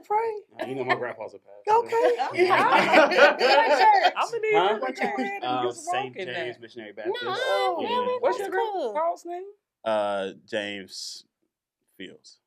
pray. You know my grandpa's a pastor. Okay. What church? I'm gonna need Huh? you to go ahead and get some St. walk in James there. Missionary Baptist. No, Oh, really? What's That's your cool. grandpa's name? James Fields.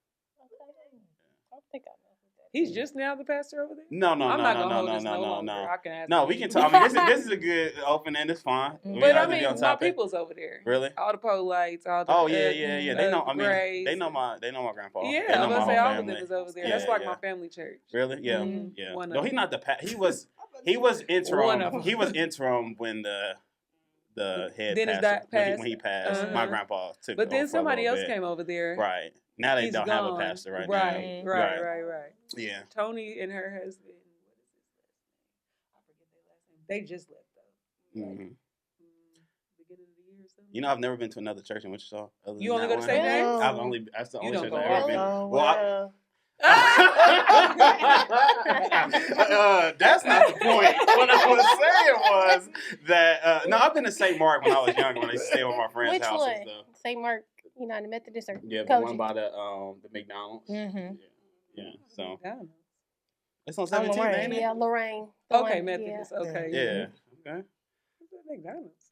I think I know who that He's just now the pastor over there? No. I'm not gonna hold this no longer. I can ask No, him. we can talk. I mean, this is a good opening. It's fine. We But don't I have to be mean, on my topic. people's over there. Really? All the pole lights, all the Oh yeah. They know. I mean, Grays. they know my grandpa. Yeah, they I know was my gonna say whole all of family. them is over there. Yeah, That's like yeah. my family church. Really? Yeah, Mhm. yeah. One No, of he's them. not the he was interim. One of them. He was interim when the head Then his pastor dad when he passed. Uh-huh. My grandpa took. But it then over for a somebody little else bit. came over there. Right now they He's don't gone. have a pastor right Right. now. Right. Yeah. Tony and her husband. What is his last name? I forget their last name. They just left though. hmm Beginning of the year or something. You know, I've never been to another church in Wichita. Other You than only that go to one. St. James? That's the You only don't church go I've ever all been. Oh, Well, wow. that's not the point. What I was saying was that no, I've been to St. Mark when I was younger when I used to stay over my friends' Which houses. one? Though. St. Mark United Methodist or Yeah, the Koji? one by the McDonald's. Mm-hmm. Yeah. So Yeah. it's on On 17th, Lorraine. ain't it? Yeah, Lorraine. The Okay, one- Methodist. Okay. Yeah. Okay. McDonald's.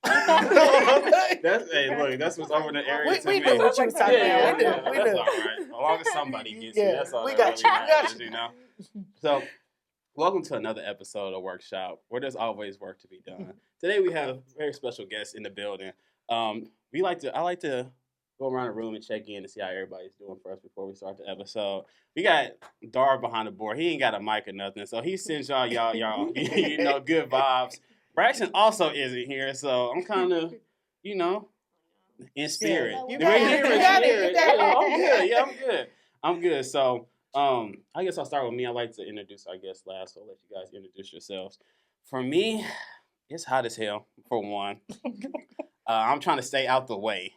That's look, that's what's over the area to We me. know what you was talking Yeah, about. We that's know. all right. As long as somebody gets Yeah, it, that's all we that got really you, we got matters, you. you know. So, welcome to another episode of Workshop, where there's always work to be done. Today we have a very special guest in the building. I like to go around the room and check in to see how everybody's doing first before we start the episode. We got Dar behind the board. He ain't got a mic or nothing, so he sends y'all you know, good vibes. Braxton also isn't here, so I'm kind of, you know, in spirit. Yeah. You We're got it. here in You got it. spirit. You got it. Yeah, I'm good. Yeah, I'm good. So, I guess I'll start with me. I like to introduce our guest last, so I'll let you guys introduce yourselves. For me, it's hot as hell, for one. I'm trying to stay out the way.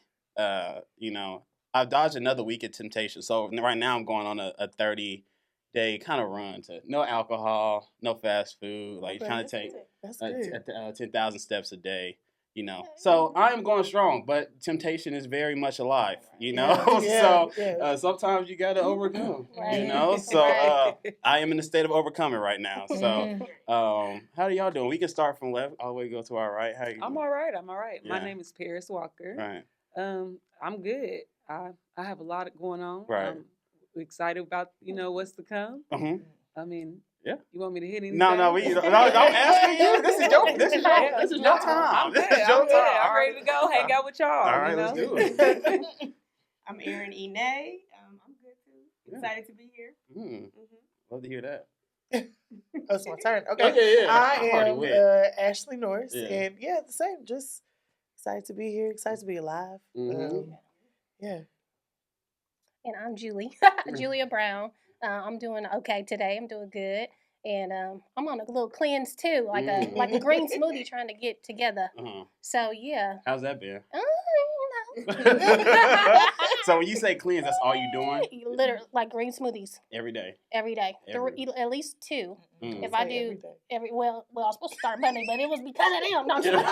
You know, I've dodged another week of temptation. So right now I'm going on a 30-day kind of run to no alcohol, no fast food, like Okay, trying to take That's good. 10,000 steps a day, you know. So I am going strong, but temptation is very much alive, you know. Yeah, So sometimes you got to overcome, you Right. know. So Right. I am in the state of overcoming right now. So Mhm. how are y'all doing? We can start from left all the way go to our right. How you I'm doing? all right. My Yeah. name is Paris Walker. Right. I'm good. I have a lot going on. Right. I'm excited about what's to come. Uh-huh. I mean, Yeah. You want me to hit anything? No, I'm asking you. This is your time. I'm This good. is your I'm good. time. I'm ready to go hang out with y'all. All right, let's do it. I'm Erin Ine. I'm good too. Excited to be here. Love to hear that. Oh, it's my turn. Okay. Yeah. I already am went. Ashley Norris. Yeah. And yeah, the same. Just excited to be here. Excited to be alive. Mhm. Yeah. And I'm Julie, Julia Brown. I'm doing okay today. I'm doing good, and I'm on a little cleanse too, like a green smoothie, trying to get together. Uh-huh. So yeah. How's that been? You So when you say cleanse, that's all you doing? Literally, like green smoothies Every day. every day. Every- At least two. Mm. If I Say do every day. well, I was supposed to start Monday, but it was because of them. Don't you? Now,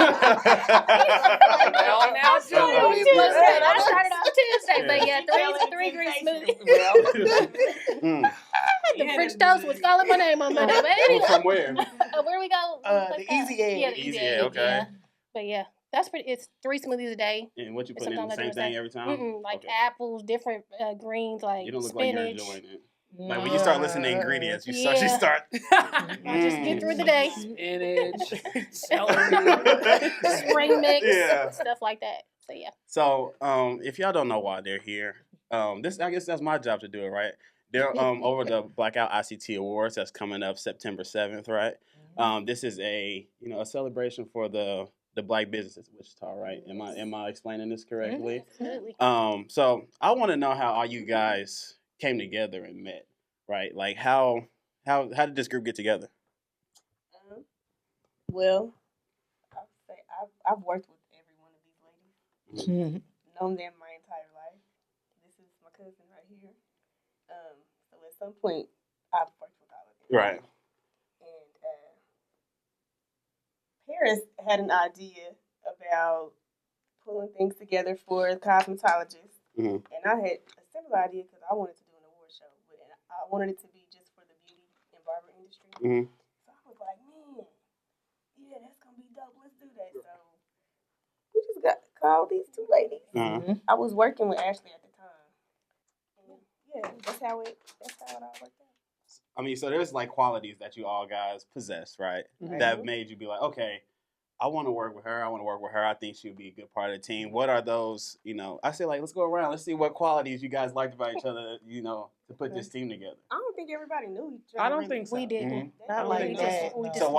I started on Yeah. Tuesday. I started on Tuesday, but yeah, Well, three green smoothies. Mm. The French toast was calling my name on Monday. But anyway, From where? where we go? The Easy Egg. Yeah, the Easy Easy Egg, Egg. okay. Yeah. But yeah, that's pretty. It's 3 smoothies a day. And what you It's put in the something same I do thing is every time? Like Okay. apples, different greens, like You don't look like you're spinach. enjoying it. Like when you start listening to ingredients, you start. Yeah. start I just get through the day. Spinach, celery. Spring mix, Yeah. stuff like that. So yeah. So, if y'all don't know why they're here, I guess that's my job to do it, right? They're over the Blackout ICT Awards that's coming up September 7th, right? This is a celebration for the black businesses in Wichita, right? Am I explaining this correctly? Absolutely. So I want to know how all you guys came together and met, right? Like how did this group get together? Well, I would say I've worked with every one of these ladies. Known them my entire life. This is my cousin right here. So at some point, I've worked with all of them. Right. And Paris had an idea about pulling things together for cosmetologists. Mhm. And I had a similar idea because I wanted to do an award show. But I wanted it to be just for the Mhm. So I was like, man, yeah, that's gonna be dope. Let's do that. So we just got called these two ladies. Uh-huh. I was working with Ashley at the time. And yeah, that's how it all worked out. I mean, so there's like qualities that you all guys possess, right? Right. That made you be like, okay, I want to work with her. I want to work with her. I think she would be a good part of the team. What are those, I say, like, let's go around. Let's see what qualities you guys liked about each other, to put this team together. I don't think everybody knew each other. I don't really. think so. We didn't. Mhm. Not We like just- that. we no. just- So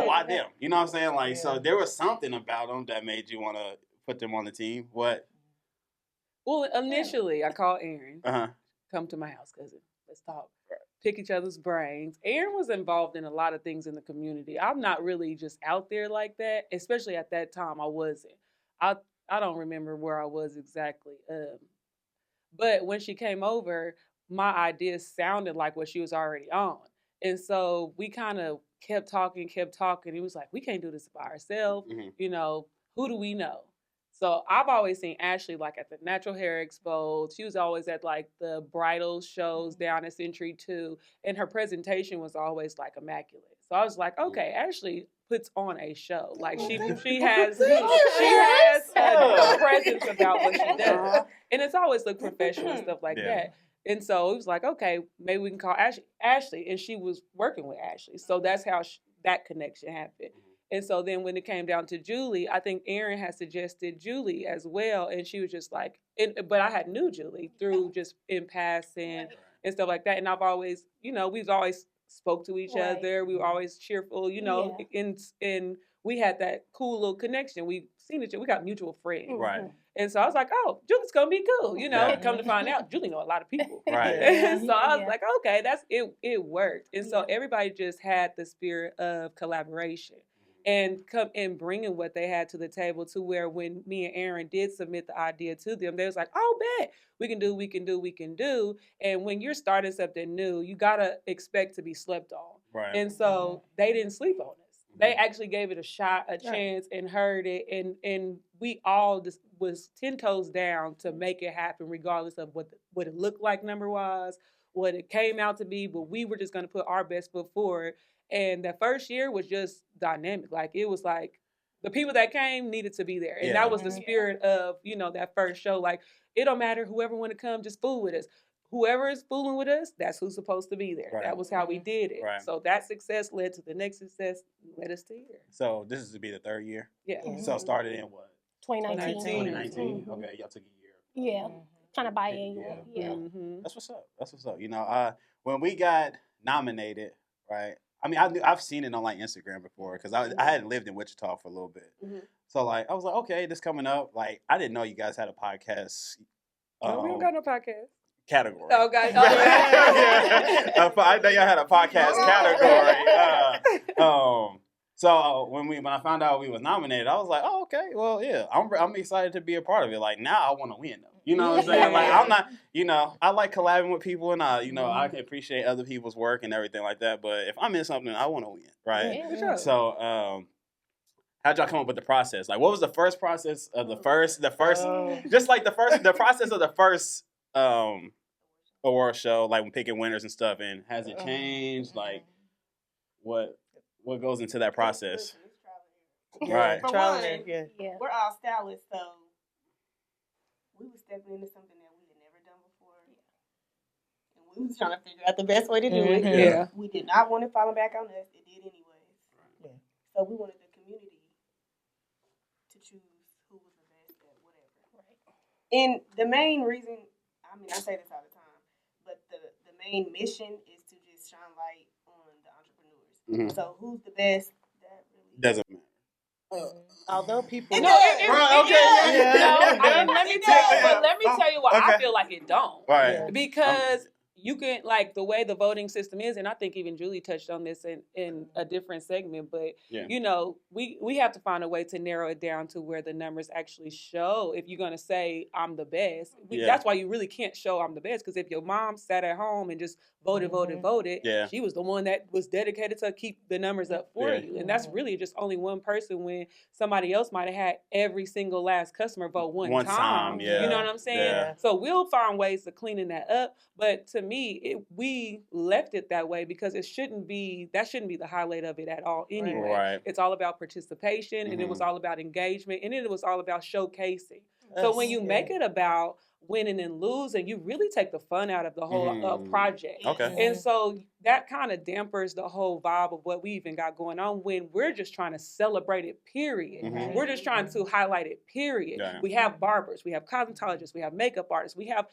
why Yeah. them? You know what I'm saying? Like, so Yeah. there was something about them that made you want to put them on the team. What? Well, initially, I called Aaron. Uh-huh. Come to my house, cousin. Let's talk. Pick each other's brains. Aaron was involved in a lot of things in the community. I'm not really just out there like that, especially at that time. I wasn't. I don't remember where I was exactly. But when she came over, my ideas sounded like what she was already on, and so we kind of kept talking. He was like, "We can't do this by ourselves. Mhm. Who do we know?" So I've always seen Ashley like at the Natural Hair Expo. She was always at like the bridal shows down at Century 2. And her presentation was always like immaculate. So I was like, okay, Ashley puts on a show. Like she has a presence about what she does. And it's always look professional and stuff like that. And so it was like, okay, maybe we can call Ashley. And she was working with Ashley. So that's how that connection happened. And so then when it came down to Julie, I think Aaron had suggested Julie as well. And she was just like, but I had knew Julie through just in passing and stuff like that. And I've always, we've always spoke to each other. We were always cheerful, and we had that cool little connection. We seen each other. We got mutual friends. Right. And so I was like, oh, Julie's going to be cool. Come to find out, Julie know a lot of people. Right. And so I was like, okay, it worked. And so everybody just had the spirit of collaboration. And come and bringing what they had to the table to where when me and Aaron did submit the idea to them, they was like, oh, bet we can do. And when you're starting something new, you got to expect to be slept on. Right. And so they didn't sleep on us. They actually gave it a shot, a chance, and heard it. And we all just was 10 toes down to make it happen, regardless of what it looked like number-wise, what it came out to be. But we were just going to put our best foot forward. And the first year was just dynamic. Like, it was like the people that came needed to be there. And that was the spirit of, that first show. Like, it don't matter. Whoever want to come, just fool with us. Whoever is fooling with us, that's who's supposed to be there. Right. That was how we did it. Right. So that success led to the next success, led us to here. So this is to be the third year? Yeah. So started in what? 2019. 2019? Mm-hmm. Okay, y'all took a year. Yeah. Kind of biannual. Yeah. Mm-hmm. That's what's up. When we got nominated, right? I mean, I've seen it on like Instagram before because I hadn't lived in Wichita for a little bit. Mhm. So like I was like, okay, this coming up. Like I didn't know you guys had a podcast. No, we don't got no podcast. Category. Oh, God. I know y'all had a podcast category. So when I found out we was nominated, I was like, oh, okay, well, yeah, I'm excited to be a part of it. Like now, I want to win though. You know what I'm saying? Like I'm not, I like collabing with people, and I can appreciate other people's work and everything like that. But if I'm in something, I want to win, right? Yeah, for sure. So, how'd y'all come up with the process? Like, what was the first process of the first, just like the process of the first award show, like when picking winners and stuff, and has it changed? Like, what goes into that process? Listen, it's trial and error. Right. For Trial one, and error, yeah. we're all stylists, so we were stepping into something that we had never done before. And we was trying to figure out the best way to do it. Mhm. Yeah. We did not want it falling back on us. It did anyways. Yeah. So we wanted the community to choose who was the best at whatever. Right. And the main reason, I say this all the time, but the main mission is to just shine light on the entrepreneurs. Mhm. So who's the best? That really Doesn't matter. Although people, No, it Yeah. no, let me tell you why I feel like it don't. Right. Yeah. Because you can, like, the way the voting system is, and I think even Julie touched on this in a different segment, but, Yeah. we have to find a way to narrow it down to where the numbers actually show if you're going to say I'm the best. Yeah. That's why you really can't show I'm the best, because if your mom sat at home and just voted, Yeah. she was the one that was dedicated to keep the numbers up for Yeah. you. And that's really just only one person when somebody else might have had every single last customer vote one time. Yeah. You know what I'm saying? Yeah. So we'll find ways to cleaning that up. But to me, we left it that way because that shouldn't be the highlight of it at all anyway. Right. It's all about participation, and it was all about engagement, and then it was all about showcasing. So when you make it about winning and losing, you really take the fun out of the whole project. Okay. And so that kind of dampers the whole vibe of what we even got going on when we're just trying to celebrate it, period. We're just trying to highlight it, period. Yeah. We have barbers, we have cosmetologists, we have makeup artists, we have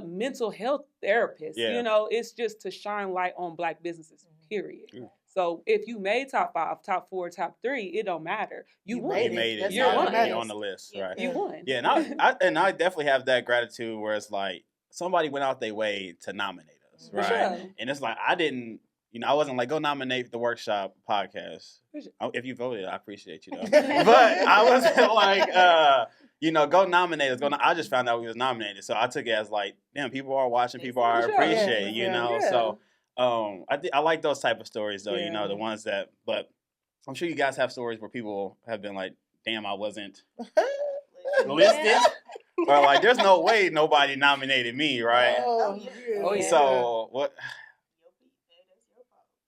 mental health therapists. Yeah. You know, it's just to shine light on Black businesses, period. Yeah. So if you made top 5, top 4, top 3, it don't matter. You won. You made it. You're on the list, right? You won. Yeah, and I definitely have that gratitude where it's like somebody went out their way to nominate us, right? Sure. And it's like I didn't, I wasn't like go nominate the Workshop podcast. If you voted, I appreciate you though. But I wasn't like, go nominate us. I just found out we was nominated, so I took it as like, damn, people are watching, people are appreciating, So. I like those type of stories though, the ones that, but I'm sure you guys have stories where people have been like, damn, I wasn't listed. Or like, there's no way nobody nominated me, right? So what?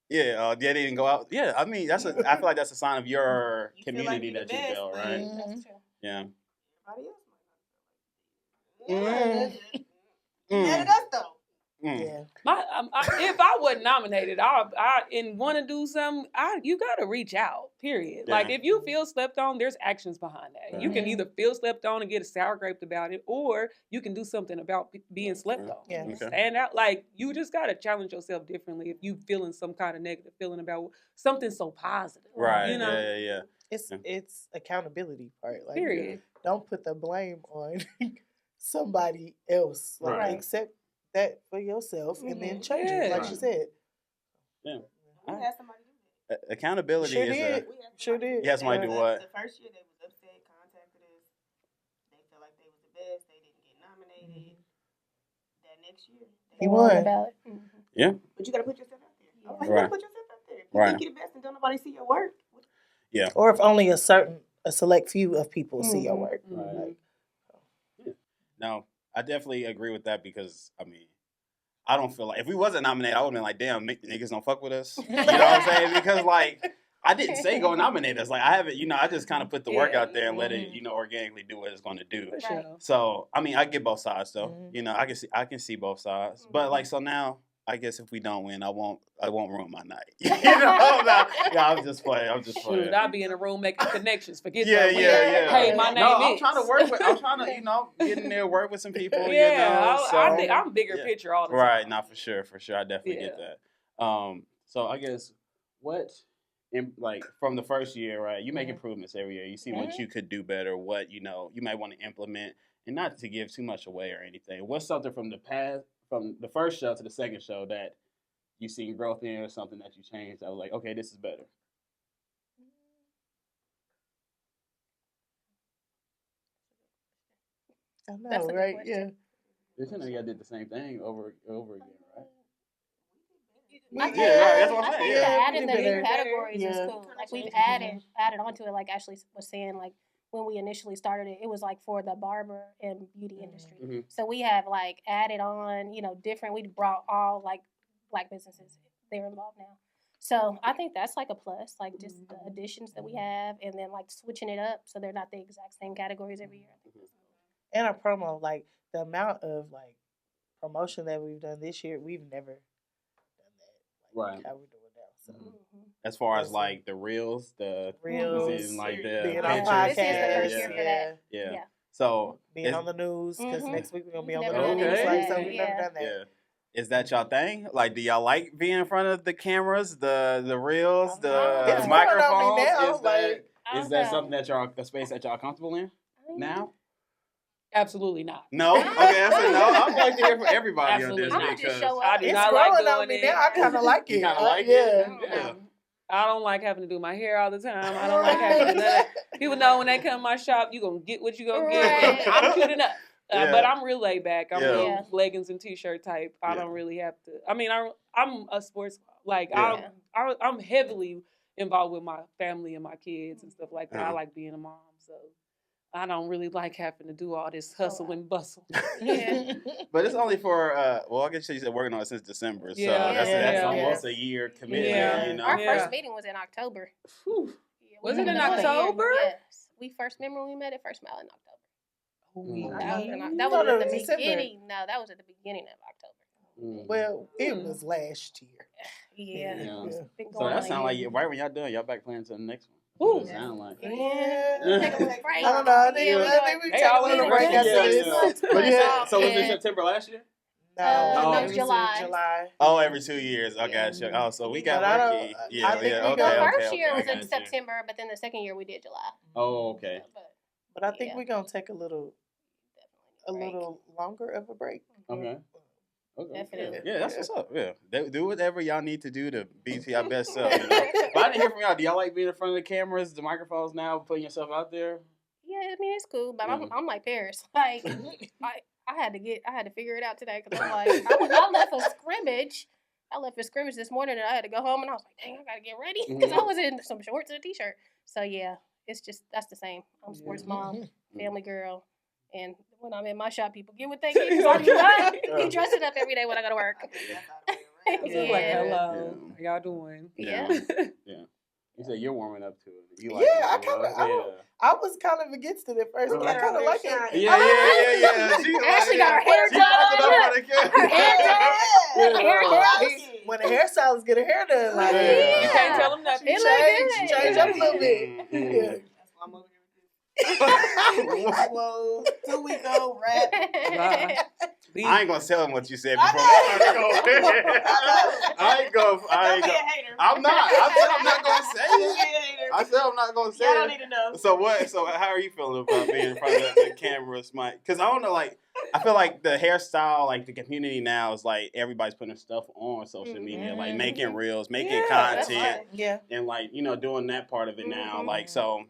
Yeah, they didn't go out. Yeah, I mean, I feel like that's a sign of your community that you built, right? That's true. Yeah. Yeah. If I wasn't nominated, and want to do something, you got to reach out, period. Yeah. Like, if you feel slept on, there's actions behind that. Right. You can either feel slept on and get a sour graped about it, or you can do something about being slept on. Yeah. Okay. Stand out. Like, you just got to challenge yourself differently if you feeling some kind of negative feeling about something so positive. Right. You know? Yeah. It's accountability part. Like, Period. don't put the blame on somebody else. Like, Right. accept that for yourself and then change it, like Right. you said. Yeah. We had somebody do that. Accountability Sure is did. Sure did. You had somebody do what? The first year they was upset, contacted us. They felt like they was the best. They didn't get nominated. That next year, He won. About it. Yeah. But you got to put yourself out there. Yeah. You got to put yourself out there. If you think you're the best and don't nobody see your work. Yeah. Or if only a select few of people see your work. Right. No, I definitely agree with that because, I mean, I don't feel like, if we wasn't nominated, I would have been like, damn, niggas don't fuck with us. You know what I'm saying? Because, like, I didn't say go nominate us. Like, I haven't, I just kind of put the work out there and let it, organically do what it's going to do. For sure. So, I mean, I get both sides, though. I can see both sides. But, like, so now, I guess if we don't win, I won't ruin my night. I'm just playing. Shoot, I'll be in a room making connections. Forget Yeah. that. Hey, my name I'm is. trying to get in there, work with some people. I think I'm bigger picture all the time. Right, not for sure. I definitely get that. So I guess from the first year, right? You make improvements every year. You see what you could do better, what you might want to implement, and not to give too much away or anything. What's something from the past, from the first show to the second show that you seen growth in, or something that you changed? I was like, okay, this is better. I know, That's a good right? question. You know, you did the same thing over again, right? I Yeah, think that's what I'm saying. Yeah. adding the new better. categories Yeah. is cool. Like, we've added onto it. Like Ashley was saying, like, when we initially started it, it was like for the barber and beauty industry. Mhm. So we have like added on, different. We brought all like Black businesses. They're involved now. So I think that's like a plus, like just the additions that we have, and then like switching it up so they're not the exact same categories every year. I think that's cool. And a promo, like the amount of like promotion that we've done this year, we've never done that. Like, Right. how we're doing now. So As far as like the reels, reels, like the being on pictures. podcasts, This is the first year for that. Yeah. Yeah. So being on the news, because next week we're gonna be on the Never done news. that. Like, so Okay. we've Yeah. never done that. Yeah. Is that y'all thing? Like, do y'all like being in front of the cameras, the reels, It's the growing on me microphones? now, Is like- is that something that a space that y'all comfortable in now? Absolutely not. No. Okay, I said no. I'd like to hear from everybody Absolutely on I this would because just show I up. do It's not growing like on doing me it. now. I kind of like it. you kind of like yeah. it. Yeah. I don't like having to do my hair all the time. I don't like having to do that. People know when they come to my shop, you gonna get what you gonna get. Right. I'm cute enough. Yeah. But I'm real laid back. I'm Yeah. real Yeah. leggings and t-shirt type. I Yeah. don't really have to. I mean, I'm a sports, like, Yeah. I'm heavily involved with my family and my kids and stuff like that. I like being a mom. So I don't really like having to do all this hustle and bustle. Yeah. But it's only for well, I guess you said working on it since December, so Yeah, that's yeah. almost a year commitment. Yeah. You know. Our Yeah. first meeting was in October. Whew. Yeah, Was we it in met about a year. October? Yes. We first remember when we met at First Mile in October. That was No, at the December. beginning. No, that was at the beginning of October. Well, it was last year. Yeah. Yeah. It's been So going that on a sounds like year. right when y'all done, y'all back planning to the next one. Ooh. It sound like. Yeah. Yeah. Take a little break. I don't know. I think, Yeah, I think we They take a always little break break. after this. But yeah, so was it Yeah. September last year? No, No, it was in July. July. Oh, every 2 years. I Yeah. got you. Oh, so we got But I don't- lucky. I Yeah, think yeah. we Okay, got- The okay, first year okay, was I in got you. September, but then the second year we did July. Oh, okay. But But I think Yeah. we're gonna take a little break. longer of a break. Okay. Okay. Definitely. Yeah, that's what's up. Yeah, do whatever y'all need to do to be to your best self. You know? But I didn't hear from y'all. Do y'all like being in front of the cameras, the microphones now, putting yourself out there? Yeah, I mean it's cool, but Yeah. I'm like Paris. Like I had to figure it out today because I'm like I left a scrimmage. I left a scrimmage this morning and I had to go home and I was like, dang, I gotta get ready because I was in some shorts and a t-shirt. So yeah, it's just that's the same. I'm a sports mom, family girl, and when I'm in my shop, people get what they get. 'Cause I do not be dressing up every day when I go to work. It's just like, Yeah. hello, how y'all doing? Yeah. Yeah. You said you're warming up to it. You Yeah, like I it, kinda- I was kind of against it at first, but I Get kind of her like shining. it. Yeah. She Ashley got her hair She popping done. up for the camera. Her hair done. Her hair done. When the hairstylist get her hair done, like Yeah. You can't tell them nothing. she It look changed, good. she changed up a little bit. Mhm. Yeah. That's why I'm over here with Whoa, 2 week old rap. I ain't gonna tell him what you said I before. know. I ain't gonna. Don't be a hater. I'm not. I said I'm not gonna say Don't be a it. hater. I said I'm not gonna say Y'all don't it. need to know. So what? So how are you feeling about being in front of the cameras, Mike? Because I don't know. Like, I feel like the hairstyle, like the community now is like everybody's putting stuff on social media, like making reels, making Yeah, that's content, Yeah. and like doing that part of it now. Like, so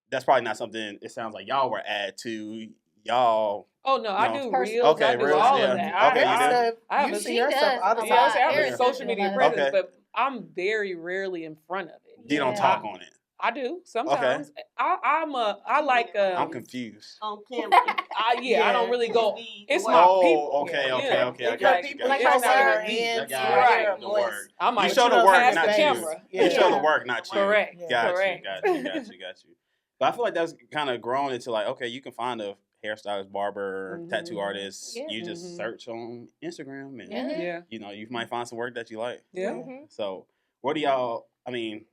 that's probably not something. It sounds like y'all were add to y'all. Oh no, I No. do Person. reels. Okay, I do reels, all yeah. of that. Okay, you do? I have You a- see She your stuff does all the a Yeah, lot. I have Paris a does social a media lot of presence, Okay. but I'm very rarely in front of it. You don't Yeah. talk on it. I do sometimes. I like I'm confused. On camera. I don't really go. It's my Oh, people. okay, Yeah. okay. I Because got you. people got like you. how It's not her even me. hands, I her got hair, you. The voice. work. I might You show the know work, past not the you. camera. You Yeah. show the work, not you. Correct. Yeah. Got Correct. you. But I feel like that's kind of grown into like, okay, you can find a hairstylist, barber, tattoo artist. Yeah. You just search on Instagram and Yeah. Yeah. you might find some work that you like. Yeah. Mhm. So what do y'all? I mean,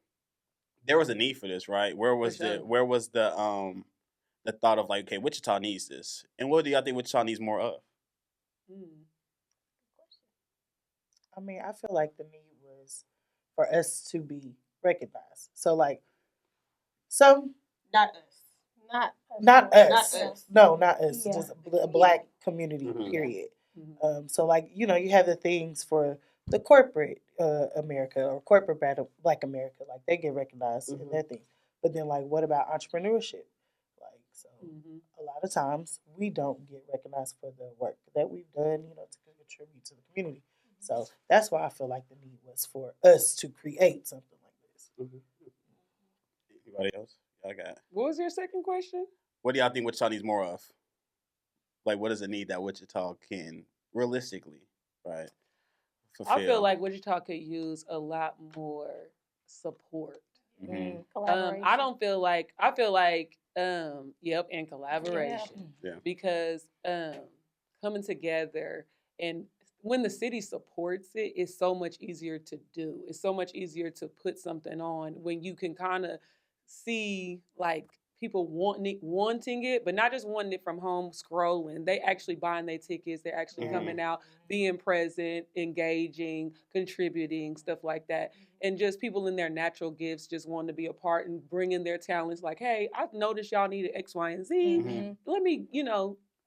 there was a need for this, right? Where was For sure. the thought of like, okay, Wichita needs this, and what do y'all think Wichita needs more of? I mean, I feel like the need was for us to be recognized. So, like, some, Not us. not us. Not us. No, not us. Yeah. Just a black community, Mhm. period. Mhm. So, like, you have the things for the corporate America or corporate Black America. Like, they get recognized in their things. But then, like, what about entrepreneurship? Like, so Mhm. a lot of times we don't get recognized for the work that we've done, to contribute to the community. So that's why I feel like the need was for us to create something like this. Anybody else? Y'all got? What was your second question? What do y'all think Wichita needs more of? Like, what does it need that Wichita can realistically, right, fulfill? I feel like Wichita could use a lot more support. Mhm. Collaboration. I don't feel like I feel like and collaboration. Yeah. Because coming together and when the city supports it, it's so much easier to do. It's so much easier to put something on when you can kind of see like people wanting it, but not just wanting it from home scrolling. They actually buying their tickets. They're actually coming out, being present, engaging, contributing, stuff like that. And just people in their natural gifts just wanting to be a part and bringing their talents. Like, hey, I've noticed y'all needed X, Y, and Z. Mhm. Let me,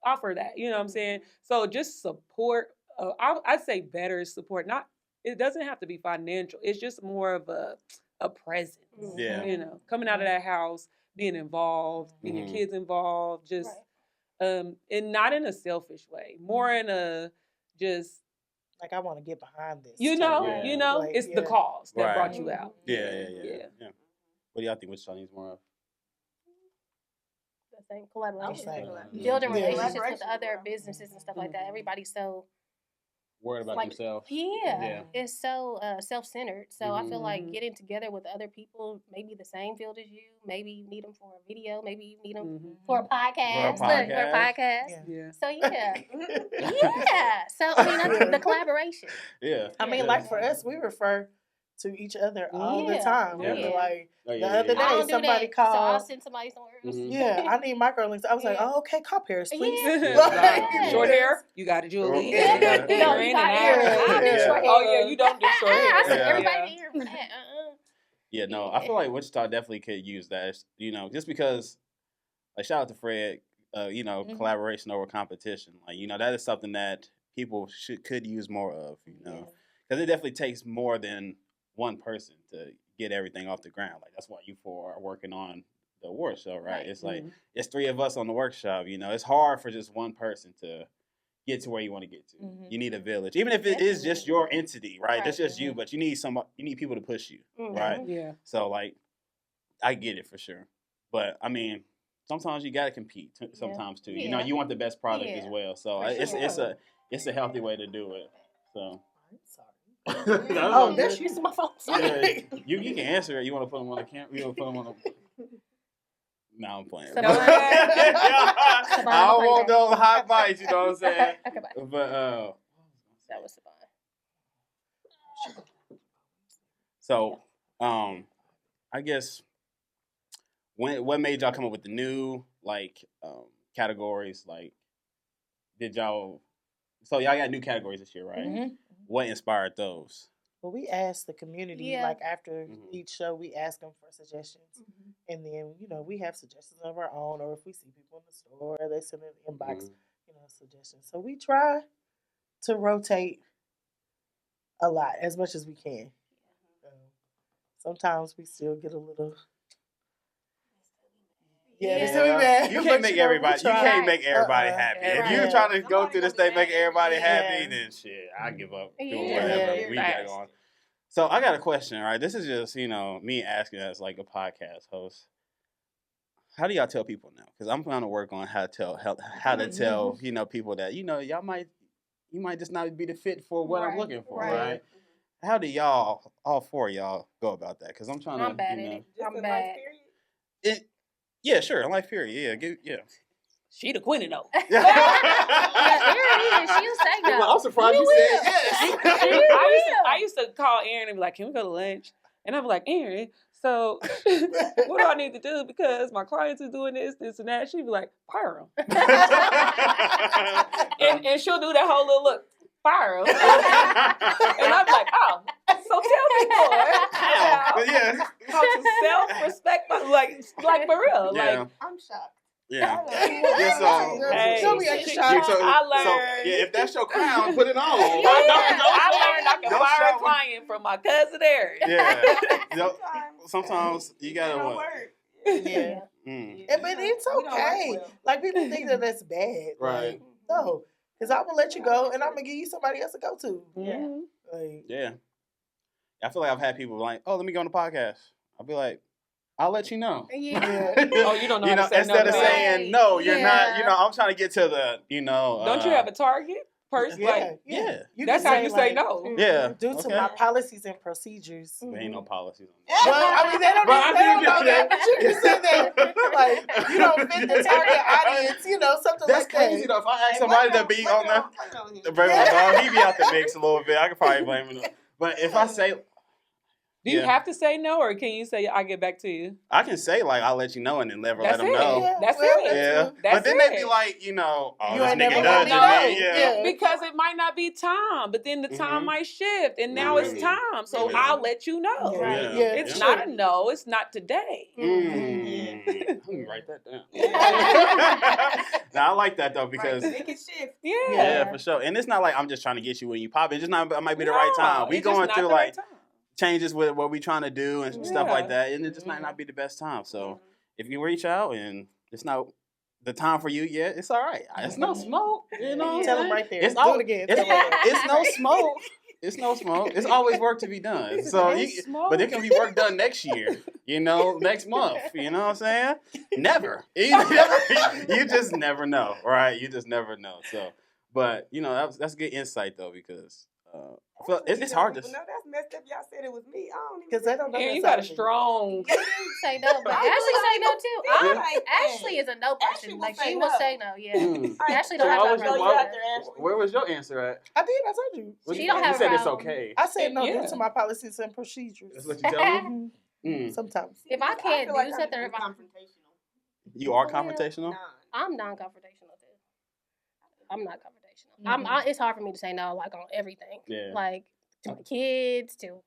offer that. You know what I'm saying? So just support. I'd say better support. It doesn't have to be financial. It's just more of a presence. Yeah. Coming out of that house, being involved, getting your kids involved, just and not in a selfish way, more in a just Like, I want to get behind this. Like, it's the cause that brought you out. Yeah. What do y'all think Wichita needs more of? saying? I would Collaboration. say Building Building Yeah. relationships with Collaboration, other bro. businesses and stuff like that. Everybody's so Worried about like, themselves. yeah, it's so self-centered. So I feel like Mhm. getting together with other people, maybe the same field as you. Maybe you need them for a video. Maybe you need them Mhm. for a podcast. Look, for a podcast. podcast. Yeah. Yeah. So yeah, yeah. So I mean, Yeah. the collaboration. Yeah. I mean, Yeah. like for us, we refer to each other all the Yeah. time. Yeah. We're like Oh, the yeah, other yeah, I day, don't do somebody that, so I'll called. send somebody somewhere else. Mhm. Yeah, I need microlinks. I was like, Yeah. oh, okay, call Paris, please. Yeah. Short hair, you got it, Julie. Yeah. You got You know, earring you got and hair. action. I don't do Yeah. short hair. Oh yeah, you don't do short hair. I said Yeah. everybody here. Yeah, no, I feel like Wichita definitely could use that. You know, just because, like, shout out to Fred. You know, Mhm. collaboration over competition. Like, you know, that is something that people could use more of. You know, because it definitely takes more than one person to get everything off the ground. Like, that's why you four are working on the award show, right? It's like it's three of us on the workshop. You know, it's hard for just one person to get to where you want to get to. Mhm. You need a village, even if it is just your entity, right? That's just you, Mhm. but you need you need people to push you, right? Yeah. So like, I get it for sure, but I mean, sometimes you gotta compete. Sometimes too, you know, Yeah. you want the best product as Yeah. well. So For it's a healthy way to do it. So. I'm sorry. Oh, that's using my phone. Yeah, you can answer it. You want to put them on the camera? You want to put them on the... No, I'm playing. Savannah. I don't want those hot bites, you know what I'm saying? Okay, bye. But That was Savannah. so I guess what made y'all come up with the new like categories? Like, did y'all? So y'all got new categories this year, right? Mhm. What inspired those? Well, we asked the community, Yeah. like after Mhm. each show, we ask them for suggestions. And then, you know, we have suggestions of our own, or if we see people in the store, they send in the inbox, Mhm. you know, suggestions. So we try to rotate a lot, as much as we can. Sometimes we still get a little... Yeah, they still be mad. You but, can't make know, we everybody. You try. can't make everybody Uh-uh. happy. Right. If you're trying to go through this thing, make everybody happy, Yeah. then shit, I give up doing Yeah. whatever Yeah. we got Facts. going. So I got a question. All right, this is just me asking as like a podcast host. How do y'all tell people now? Because I'm trying to work on how to tell people that you might just not be the fit for what I'm Right. looking for, Right. right? How do y'all, all four of y'all, go about that? Because I'm trying I'm to, bad at it. Just I'm in bad. life, period. Yeah, sure, life period. Yeah. She the queen of no. Yeah, there it is. She'll say no. Well, I'm surprised you said yes. I used to call Aaron and be like, "Can we go to lunch?" And I'm like, "Aaron, so what do I need to do? Because my clients are doing this, and that." She'd be like, "Fire him," and she'll do that whole little look, fire him, and I'm like, "Oh, so tell me more." Yeah. How to self-respect, like for real, Yeah. like. I'm shocked. Yeah. Yeah, so, Hey, Show me a she- shot. I learned. yeah, if that's your crown, put it on. Yeah. I learned I can Don't fire a show- client from my cousin Aaron. Yeah. Sometimes you gotta Don't what? work. Yeah. Mm. Yeah, but it's We don't work okay. well. Like, people think that that's bad. Right. Like, no. Because I'm going to let you go, and I'm going to give you somebody else to go to. Mhm. Like, Yeah. I feel like I've had people like, oh, let me go on the podcast. I'll be like, I'll let you know. Yeah. Oh, you don't know how to say no instead to of that. saying no, you're not. Yeah. I'm trying to get to the. Don't you have a target person? yeah, Like, yeah. You that's can how you say like, no. Yeah. Due to Okay. my policies and procedures. There ain't no policies on Well, I mean, they don't, But they don't I know do that, get but you can say that. Like, you don't fit the target audience, something That's like crazy that. though. If I ask Hey, somebody blame to be blame on the regular Yeah. dog, he be out the mix a little bit. I could probably blame him. But if I say, Do you Yeah. have to say no, or can you say I'll get back to you? I can say like I'll let you know and then never That's let them it. know. Yeah, That's well, it. Yeah, true. That's but then they be it. like, oh, You this ain't nigga never dodging gonna me. know. Yeah. Because it might not be time, but then the time Mhm. might shift, and now it's Mhm. time. So Yeah. I'll let you know. Yeah. Right. Yeah, It's true. not a no. It's not today. Mm. Let me write that down. Now I like that though because Right, it can shift. Yeah. yeah, for sure. And it's not like I'm just trying to get you when you pop. It's just not. It might be the right time. We it's just going not through the right like time. changes with what we trying to do and stuff Yeah. like that, and it just might not be the best time. So if you reach out and it's not the time for you yet, it's all right. It's no smoke. You know, what I'm Tell them saying? right there. It's Do all, it again. It's, Tell 'em right there. it's no smoke. It's no smoke. It's always work to be done. So, but there can be work done next year. Next month. You know what I'm saying? Never. You just never know, right? You just never know. So, but that's good insight though, because I feel it's hard to. No, that's messed up. Y'all said it was me. I don't even. Because they don't know. And you got a strong. Say no, but Ashley say no too. Ashley is a no Ashley person. will Like say she will no. say no. Yeah. Ashley So don't have why no was problem. your- with that. Where was your answer at? I did. I told you. She don't have You a said it's problem. okay. I said no Yeah. due to my policies and procedures. That's what you tell me. Mhm. Sometimes. If I can't feel like do I'm something, if I, confrontational. You are confrontational. I'm non-confrontational too. I'm not confrontational. Mhm. It's hard for me to say no, like on everything. Yeah. Like to my kids, to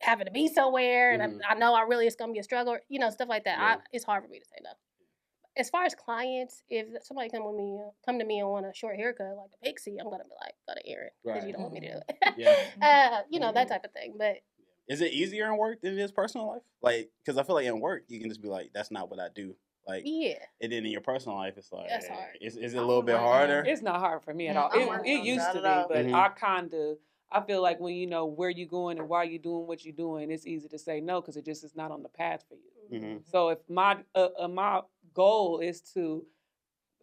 having to be somewhere, and I know it's gonna be a struggle. Stuff like that. Yeah. It's hard for me to say no. As far as clients, if somebody come to me and want a short haircut like a pixie, I'm gonna be like, go to Erin because you don't want me to do it. Yeah. That type of thing. But Is it easier in work than it is personal life? Like, because I feel like in work you can just be like, that's not what I do. Like, yeah, and then in your personal life, it's like, that's hard. Is it a little bit harder? It's not hard for me at all. I'm working It on used that. to Not be, at but all. I feel like when you know where you're going and why you're doing what you're doing, it's easy to say no because it just is not on the path for you. Mm-hmm. So if my goal is to,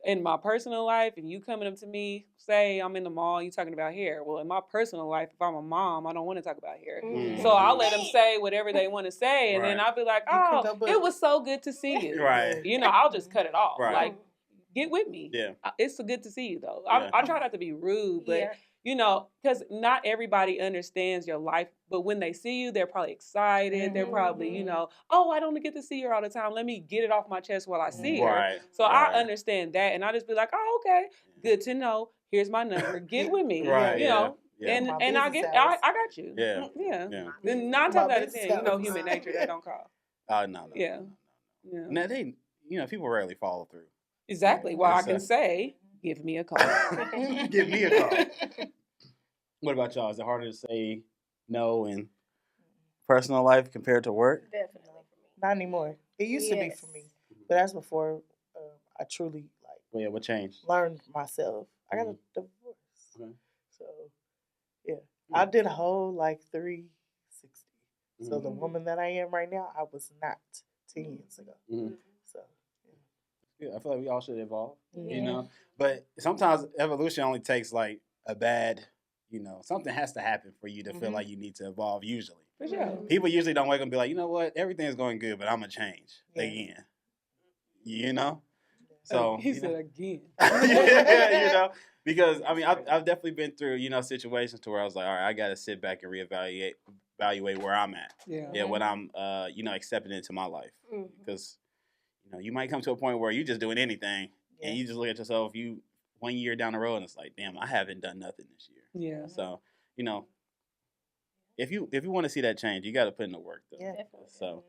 in my personal life, and you coming up to me, say I'm in the mall, you talking about hair. Well, in my personal life, if I'm a mom, I don't want to talk about hair. Mhm. So I'll let them say whatever they want to say, and then Right. I'll be like, You oh, can go it was so good to see you. Right. I'll just cut it off. Right. Like, get with me. Yeah. It's good to see you, though. Yeah. I try not to be rude, but, because not everybody understands your life. But when they see you, they're probably excited. They're probably, oh, I don't get to see her all the time. Let me get it off my chest while I see her. Right. So Right. I understand that. And I just be like, oh, okay, good to know. Here's my number. Get with me. Right. Yeah. Yeah. And I got you. Yeah. Yeah. Yeah. Then 9 times out of 10, human nature, they don't call. No. Yeah. Now people rarely follow through. Exactly. Well, I can say, give me a call. Give me a call. What about y'all? Is it harder to say no in personal life compared to work? Definitely for me. Not anymore. It used to be for me, but that's before I truly Well, yeah, what changed? learned myself. I got a divorce, so yeah, Mm-hmm. I did a whole 360. So the woman that I am right now, I was not 10 years ago. Mm-hmm. So yeah, I feel like we all should evolve. Yeah. But sometimes evolution only takes like a bad. Something has to happen for you to feel like you need to evolve. Usually, For sure. people usually don't wake up and be like, you know what, everything's going good, but I'm gonna change again. So He said again. because I mean, I've definitely been through situations to where I was like, all right, I got to sit back and evaluate where I'm at. Yeah. What I'm accepting into my life, because you might come to a point where you're just doing anything and you just look at yourself 1 year down the road and it's like, damn, I haven't done nothing this year. Yeah. So if you want to see that change, you got to put in the work though. Yeah. Definitely. So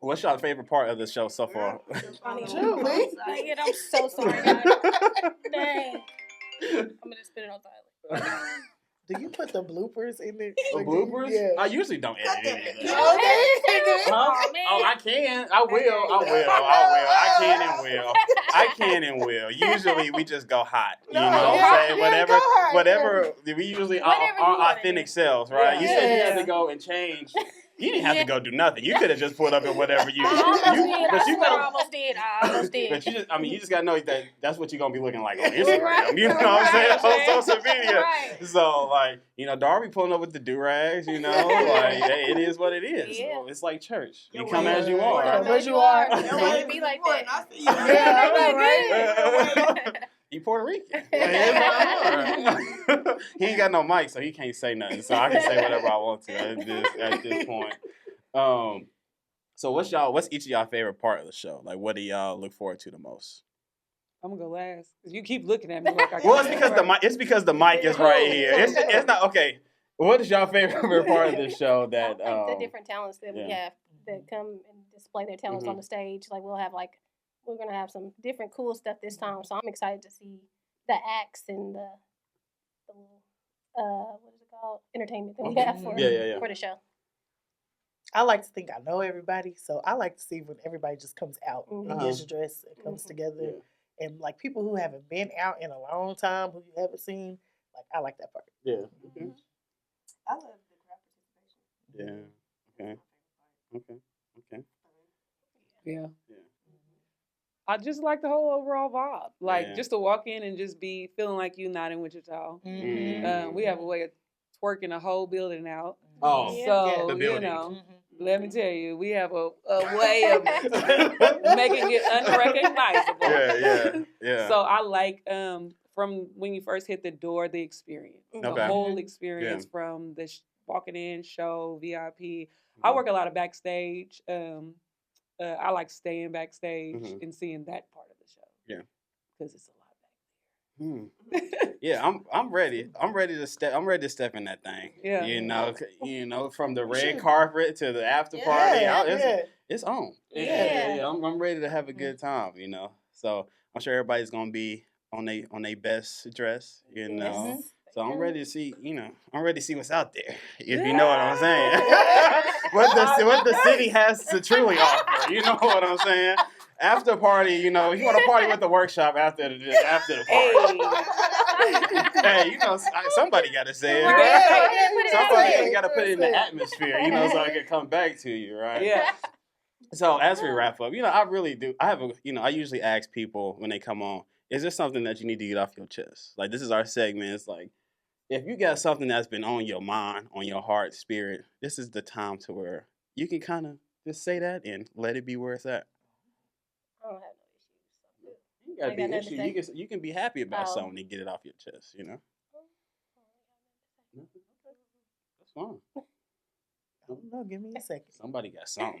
what's your favorite part of the show so far? Julie, I'm so sorry, guys. Dang. I'm gonna spit it on silent. do you put the bloopers in there? The bloopers? Yeah. I usually don't edit any of that. Oh, man. Oh, I can. I will. I can and will. Usually we just go hot. You know what I'm saying? Whatever. We usually are Whatever you wanna authentic do. sells, right? You said you had Yeah. to go and change. You didn't have to go do nothing. You could have just pulled up in whatever you. I almost did. I almost did. But you just gotta know that that's what you're gonna be looking like on Instagram. You know what I'm saying? On social media. Right. So Darby pulling up with the do-rags, hey, it is what it is. Yeah. So it's like church. You come as you are. Come as you are. It be like that. Yeah, I know, right? He Puerto Rican. He ain't got no mic, so he can't say nothing. So I can say whatever I want to at this point. So what's each of y'all favorite part of the show? Like, what do y'all look forward to the most? I'm gonna go last. You keep looking at me like I Well, it's because the mic is right here. It's not okay. What is y'all favorite part of this show? That the different talents that we have that come and display their talents on the stage. Like we're gonna have some different cool stuff this time. So I'm excited to see the acts and the what is it called? Entertainment that we have for the show. I like to think I know everybody, so I like to see when everybody just comes out and gets dressed and comes together. And people who haven't been out in a long time, who you haven't seen, Like I like that part. Yeah. Okay. I love the crowd participation. Yeah. Okay. Okay. Okay. Yeah. Yeah. I just like the whole overall vibe. Like Yeah. just to walk in and just be feeling like you're not in Wichita. Mm-hmm. We have a way of twerking the whole building out. Oh, So, the building. Let me tell you, we have a way of making it unrecognizable. Yeah. So I like from when you first hit the door, the experience, the Okay. whole experience from the walking in, show, VIP. I work a lot of backstage. I like staying backstage and seeing that part of the show. Yeah, because it's a lot back there. Yeah, I'm ready. I'm ready to step in that thing. Yeah, you know, from the red carpet to the after party. It's on. Yeah. I'm ready to have a good time. You know, so I'm sure everybody's gonna be on they best dress. You know. So I'm ready to see, I'm ready to see what's out there. If you know what I'm saying. what the city has to truly offer. You know what I'm saying? After party, you want to party with the workshop after the party. Hey, somebody got to say it, right? Somebody got to put it in the atmosphere, so I can come back to you, right? Yeah. So as we wrap up, I really do. I usually ask people when they come on, is there something that you need to get off your chest? Like, this is our segment. It's like, if you got something that's been on your mind, on your heart, spirit, this is the time to where you can kind of just say that and let it be where it's at. I don't have no issues. You gotta be issues. You can be happy about something and get it off your chest. That's fine. I don't know. Give me a second. Somebody got something.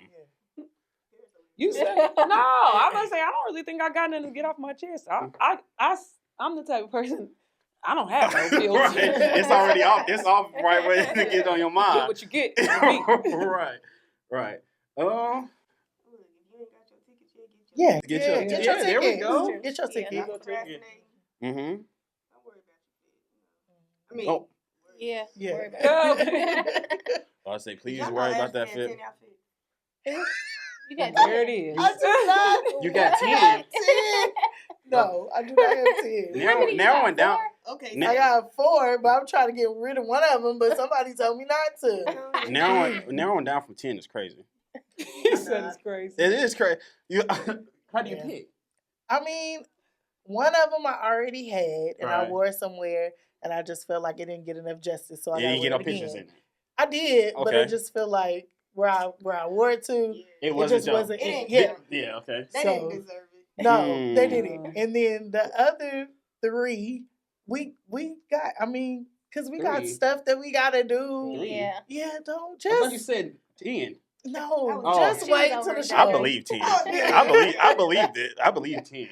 You said no. I'm gonna say I don't really think I got nothing to get off my chest. I'm the type of person. I don't have no feelings. Right. It's already off. It's off right way to get on your mind. Get what you get. Right. Look, if you ain't got your ticket yet, Yeah. Get your ticket. There we go. True. Get your ticket. Yeah. procrastinating. Mm-hmm. Don't worry about your fit. I mean, Oh. Yeah. Yeah. Worry about it. I say, please y'all worry know about that Ashley had fit. 10 outfits. You got There it is. I do not. You got 10. 10. No, I do not have 10. How many you Narrowing got? down. 4? Okay, Now- I got 4, but I'm trying to get rid of one of them, but somebody told me not to. Narrowing down from 10 is crazy. He said it's crazy. It is crazy. How do you Yeah. pick? I mean, one of them I already had, and I Right. wore it somewhere, and I just felt like it didn't get enough justice, so I Yeah, got you get no it pictures again. in it. I did, but Okay. it just felt like where I wore it to, yeah. It just y'all. wasn't It it. ain't Yeah, Yeah, okay. They So- didn't deserve it. no, they Hmm. didn't. And then the other 3, we got. I mean, because we got 3? stuff that we gotta do. 3? Yeah. Yeah, don't I thought you just said 10. no. Oh. Just She was wait over till the it. show. I believe 10. I believed it. I believe 10.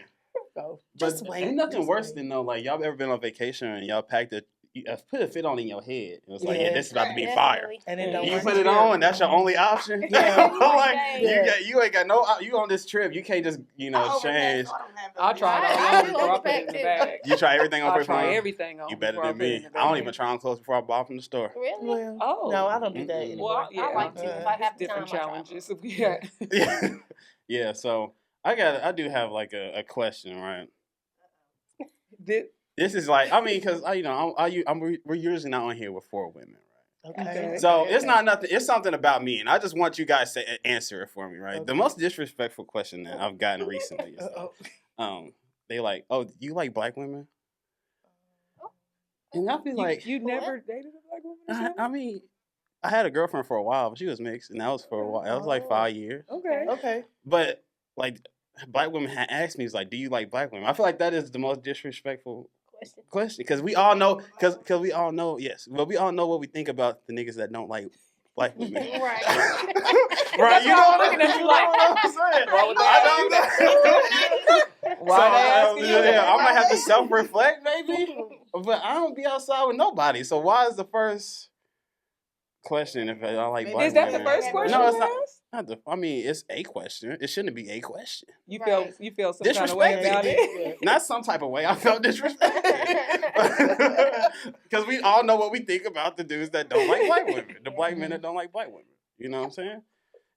Go. But Just wait. ain't nothing just worse wait. than like y'all ever been on vacation and y'all packed you put a fit on in your head. It was like, Yeah. this is about to be Definitely. fire. And then Yeah. don't You work put it here. on, and that's your only option. Yeah. Like, Yeah. you ain't got no. You on this trip, you can't just change. I'll try it I all do on before I put it in overpack the too. bag. You try everything on I'll first try one. everything on. You better before I than put it in me. the I don't bag. even try on clothes before I bought from the store. Really? Well, Oh. no, I don't do that Mm-mm. anymore. Well, yeah. I like to. If I have the different time, I try. challenges. Yeah. Yeah. So I do have like a question, right? This is like, I mean, because we're usually not on here with 4 women, right? Okay. So okay, it's okay. not nothing. It's something about me, and I just want you guys to answer it for me, right? The Okay. most disrespectful question that I've gotten recently is, Uh-oh. they like, oh, do you like black women? And I feel like, you never dated a black woman or something? I mean, I had a girlfriend for a while, but she was mixed, and that was for a while. That was like 5 years. Okay. Okay. But like, black women had asked me, like, do you like black women? I feel like that is the most disrespectful question because we all know, yes, but we all know what we think about the niggas that don't like black women. Right. Right, you know I'm what looking at you like, I'm saying? why would they I don't know. Why they asking you that? I might have to self-reflect, maybe, but I don't be outside with nobody. So why is the first question if I like black Is that women? the first question? No, it's you asked? not. I mean, it's a question. It shouldn't be a question. You Right. feel some kind of way Disrespected. about it. Not some type of way. I felt disrespected because we all know what we think about the dudes that don't like black women, the black men that don't like black women. You know what I'm saying?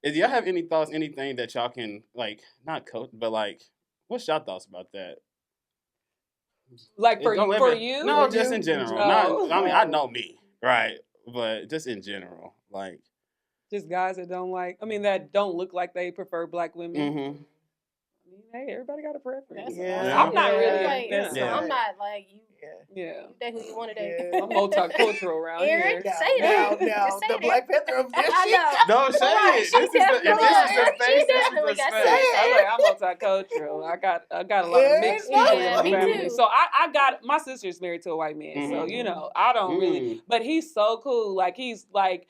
If y'all have any thoughts, anything that y'all can like not coach, but like, what's y'all thoughts about that? Like for Don't for limit- you? No, For just you? in general. Oh. Not, I mean, I know me, right? But just in general, like. Just guys that don't like. I mean, that don't look like they prefer black women. Mm-hmm. I mean, hey, everybody got a preference. Yeah. I'm not really. Like, you know, Yeah. I'm not like you. Yeah. You date who you want to date. Yeah. I'm multicultural around Aaron, here. say that. Now, Just say the that. Black Panther of this I shit. know. Don't say Right, it. she This is the, if definitely this is the was. space, She this is definitely the got space. said. I'm multicultural. I got a lot of mixed Yeah, people yeah, in me my family. too. So I got my sister's married to a white man. So you know, I don't really. But he's so cool. Like he's like.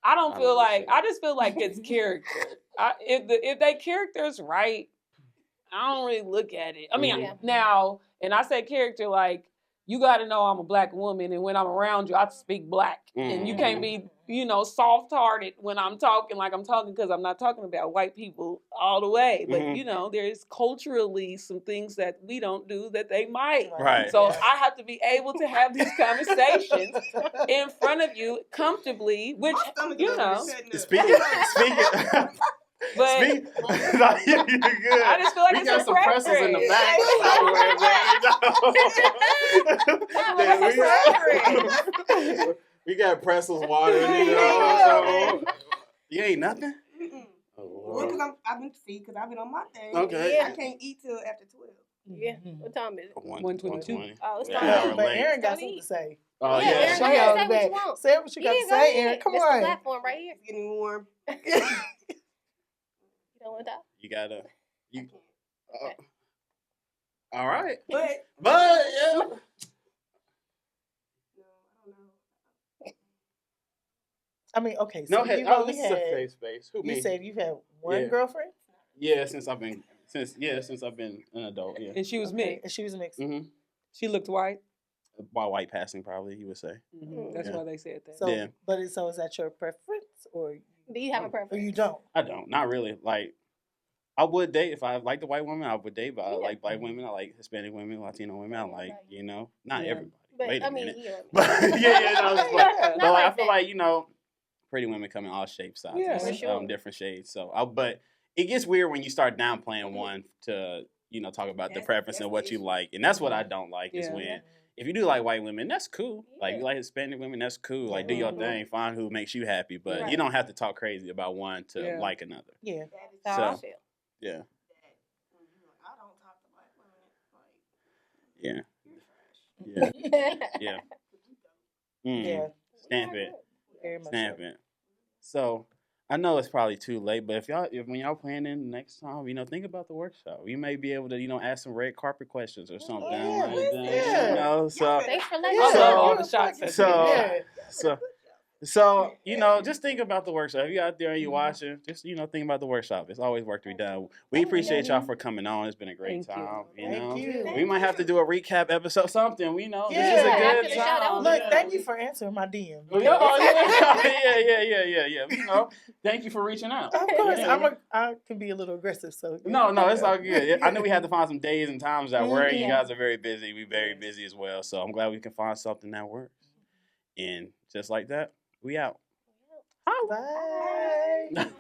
I don't feel like. I just feel like it's character. If they character's right, I don't really look at it. I mean, now, and I say character like, you got to know I'm a black woman, and when I'm around you, I speak black. And you can't be, soft-hearted when I'm talking like I'm talking, because I'm not talking about white people all the way. But, there's culturally some things that we don't do that they might. Right. So I have to be able to have these conversations in front of you comfortably, which, Speaking. But No, you're good. I just feel like we it's got a some pretzels in the preference. back somewhere. We got pretzels, water, so you ain't nothing. Well, because I've been on my thing. Okay. I can't eat till after 12. Yeah. What time is it? 1:22. Oh, it's Yeah, time. an Yeah, hour but late. Aaron got something to say. Oh Yeah, yeah. Aaron, She go got ahead, the say what back. you want. Say what you got Yeah, to go say, ahead. Aaron. Come This the on. platform right here. It's getting warm. You don't want to talk? You gotta. I can't. All right. But Yeah. no, I don't know. I mean, okay. No, So hey, you've oh, only this is a had, safe space. Who me? you said you've had one Yeah. girlfriend? Yeah, since I've been an adult. Yeah. And she was Okay, mixed. and she was mixed. Mm-hmm. She looked white. By white passing, probably you would say. That's Yeah. why they said that. So, Yeah. so is that your preference, or Do you have a or preference? you don't? I don't. Not really. Like, I would date if I like the white woman. I would date, but I Yeah. like black women. I like Hispanic women, Latino women. I like, not Yeah. everybody. But Wait a I mean, minute. yeah. But yeah, no, it's like, Yeah. but like, I like feel that. like pretty women come in all shapes, sizes, Yeah, for sure. different shades. So, but it gets weird when you start downplaying one to talk about the That's- preference that's and what the you issue. like, and that's what I don't like is Yeah. when if you do like white women, that's cool. Like Yeah. you like Hispanic women, that's cool. Like do your Mhm. thing, find who makes you happy, but Right. you don't have to talk crazy about one to Yeah. like another. Yeah. That is That's how I So- feel. Yeah, that. I don't talk to black women. Like, yeah, yeah. Mm. Yeah. Stamp it. Very much. Stamp so. it. So I know it's probably too late, but when y'all planning next time, think about the workshop. You may be able to, ask some red carpet questions or something. Yeah, like that, yeah. So Thanks for letting Yeah, us I love know. all you're the a shots fucking- that yeah. so just think about the workshop. If you out there and you watching, just think about the workshop. It's always work to be done. We appreciate y'all for coming on. It's been a great Thank you. time. Thank you. We might have to do a recap episode, something. We know this is Yeah. a After good the show, that time. was Look, Yeah. thank you for answering my DM. Oh, yeah, yeah. Thank you for reaching out. Of course, Yeah. I can be a little aggressive, so No, it's all good. I know we had to find some days and times that work. You Yeah. guys are very busy. We're very busy as well. So I'm glad we can find something that works. And just like that, we out. Bye.